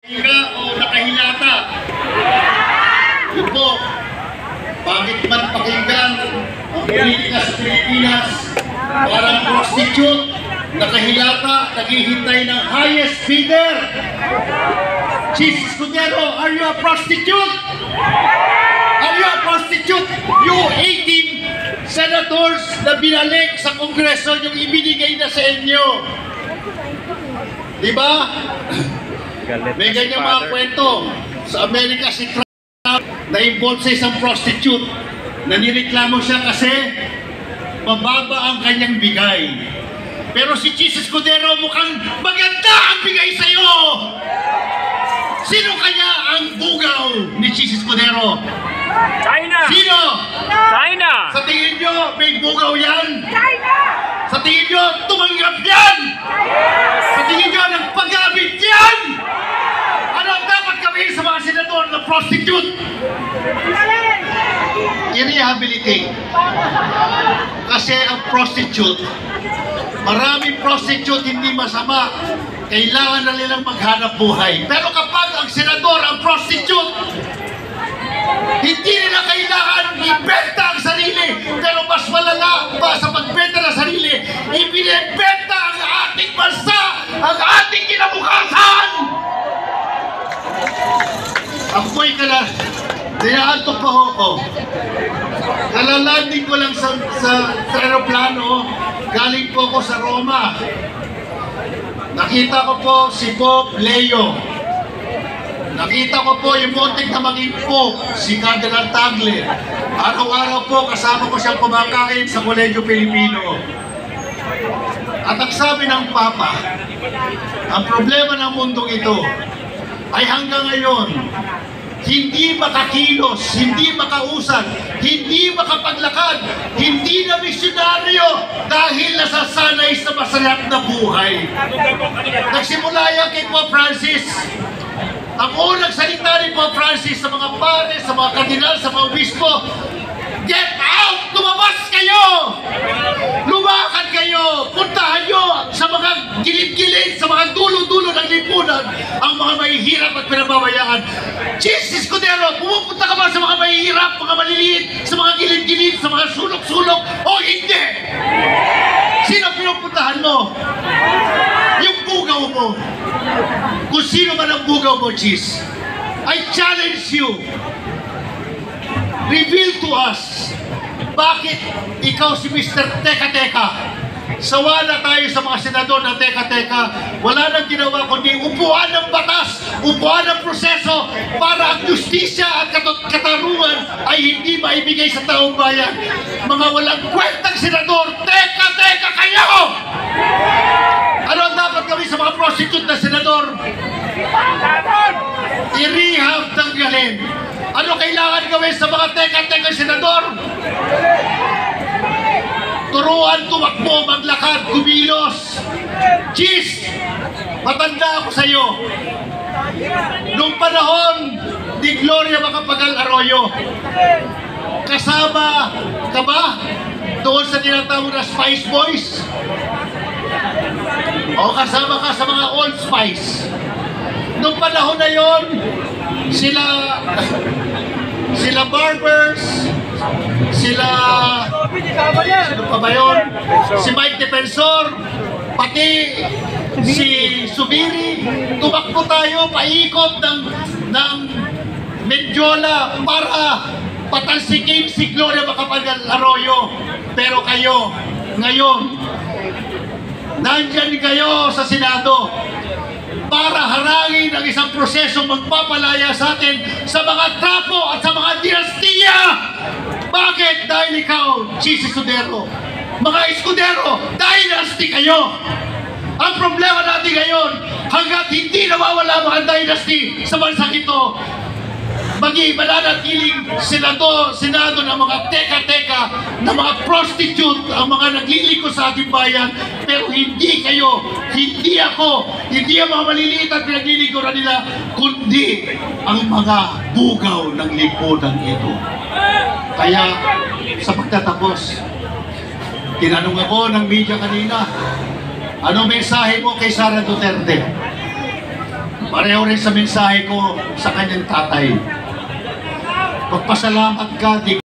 Higa o nakahilata. Yun po, bakit man pakinggan ang politika sa Pilipinas, parang prostitute, nakahilata, naghihintay ng highest bidder. Jesus Cudero, are you a prostitute? Are you a prostitute? You 18 senators na binalik sa Kongreso yung ibinigay na sa inyo. Diba? May ganyan mga kwento. Sa Amerika si Trump na-involve sa isang prostitute. Nanireklamo siya kasi mababa ang kanyang bigay. Pero si Jesus Cudero mukhang maganda ang bigay sa'yo. Sino kaya ang bugaw ni Jesus Cudero? China! Sino? China! Sa tingin nyo, may bugaw yan? China! Sa tingin nyo, tumanggap yan? Sa tingin nyo, nagpagamit yan? Ano ang dapat gawin sa mga senador na prostitute? I-rehabilitate. Kasi ang prostitute, maraming prostitute hindi masama. Kailangan na nilang maghanap buhay. Pero kapag ang senador ang prostitute, hindi nila kailangan ibenta ang sarili. Pero mas malala pa sa pagbenta ng sarili, ibinibenta ang ating bansa, ang ating kinabukasan. Ako'y dinaantok pa ho. Kalalanding ko lang sa aeroplano. Galing po ako sa Roma. Nakita ko po si Pope Leo. Nakita ko po yung muntik na maging Pope, si Cardinal Tagle. Araw-araw po kasama ko siyang kumakain sa Kolegyo Pilipino. At ang sabi ng Papa, ang problema ng mundong ito ay hanggang ngayon, hindi makakilos, hindi makausad, hindi makapaglakad, hindi na misyonaryo dahil nasasanay sa masarap na buhay. Nagsimula yan kay Pope Francis. Ang unang salita ni Pope Francis sa mga pare, sa mga kardinal, sa mga obispo, get out! Lumabas kayo! Lumakad kayo! Puntahan nyo sa mga gilid-gilid, sa mga dulo-dulo ng lipunan, ang mga mahihirap at pinababayaan. Jesus Cudero, pumupunta ka ba sa mga mahihirap, mga maliliit, sa mga gilid-gilid, sa mga sulok-sulok, o hindi? Sino pinupuntahan mo? Yung bugaw mo. Kung sino man ang bugaw mo, Jesus, I challenge you. Reveal to us, bakit ikaw si Mr. Teka-Teka? Sawa na tayo sa mga senador na teka-teka. Wala nang ginawa kundi upuan ng batas, upuan ng proseso para ang justisya at katarungan ay hindi maibigay sa taong bayan. Mga walang kwentang senador, teka-teka kayo! Ano ang dapat gawin sa mga prostitute na senador? I-rehab tanggalin. Ano kailangan gawin sa mga teka-teka senador? Turuan, tumakbo, maglakad, kumilos. Jeez, matanda ako sa iyo. Noong panahon ni Gloria Macapagal Arroyo, kasama ka ba doon sa tinatawag na Spice Boys? O kasama ka sa mga Old Spice? Noong panahon na yon, sila Barbers, sino pa ba yun? Si Mike Defensor, pati si Subiri, tumakbo tayo paikot ng Mendiola para patalsikin si Gloria Macapagal Arroyo. Pero kayo, ngayon, nandyan kayo sa Senado para harangin ang isang prosesong magpapalaya sa atin sa mga trapo at sa mga dinastiya. Bakit? Dahil ikaw, Jesus Cudero, mga Escudero, dynasty kayo. Ang problema natin ngayon, hanggat hindi nawawala mga dynasty sa bansang ito, maging mananatiling senado ng mga teka-teka, ng mga prostitute, ang mga nagliliko sa ating bayan. Pero hindi kayo, hindi ako, hindi ang mga maliliit at pinaglilikuran nila, kundi ang mga bugaw ng lipunan ito. Kaya sa pagtatapos, tinanong ako ng media kanina, anong mensahe mo kay Sara Duterte? Pareho rin sa mensahe ko sa kanyang tatay. Pagpasalamat ka, di